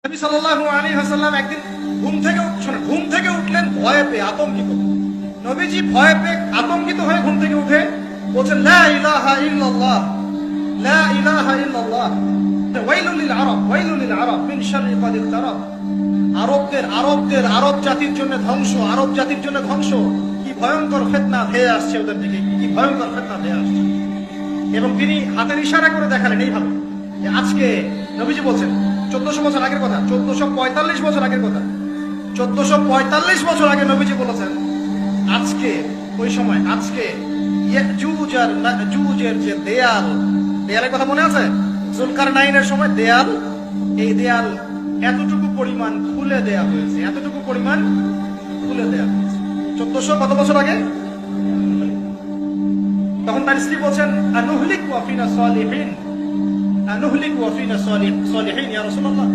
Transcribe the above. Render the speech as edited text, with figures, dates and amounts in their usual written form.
নবী সাল্লাল্লাহু আলাইহি ওয়াসাল্লাম একদিন ঘুম থেকে উঠলেন ভয়ে পেয়ে, আতঙ্কিত। নবীজি ভয়ে পেয়ে আতঙ্কিত হয়ে ঘুম থেকে উঠে বলছেন, লা ইলাহা ইল্লাল্লাহ, লা ইলাহা ইল্লাল্লাহ, ওয়াইলুল লিল আরব, ওয়াইলুল লিল আরব মিন শাররি কাদ ইকতারাব। আরব জাতির জন্য ধ্বংস, আরব জাতির জন্য ধ্বংস। কি ভয়ঙ্কর ফিতনা ধেয়ে আসছে ওদের দিকে, কি ভয়ঙ্কর ফিতনা ধেয়ে আসছে। এবং তিনি হাতের ইশারা করে দেখালেন এইভাবে যে আজকে, নবীজি বলছেন 1400 বছর আগের কথা, 1445 বছর আগের কথা, 1445 বছর আগে নবীজি বলেছেন, আজকে ওই সময়, আজকে ইয়াজুজ আর মাজুজের যে দেয়ালের কথা মনে আছে? যুলকারনাইনের সময় দেয়াল, এই দেয়াল এতটুকু পরিমাণ খুলে দেয়া হয়েছে, এতটুকু পরিমাণ খুলে দেয়া হয়েছে 1400 কত বছর আগে। তখন তার স্ত্রী বলছেন, আনুহলিক ওয়া ফিনা সালিহিন, আনুহলিক ওয়া ফিনা সালিহিন ইয়া রাসূলুল্লাহ,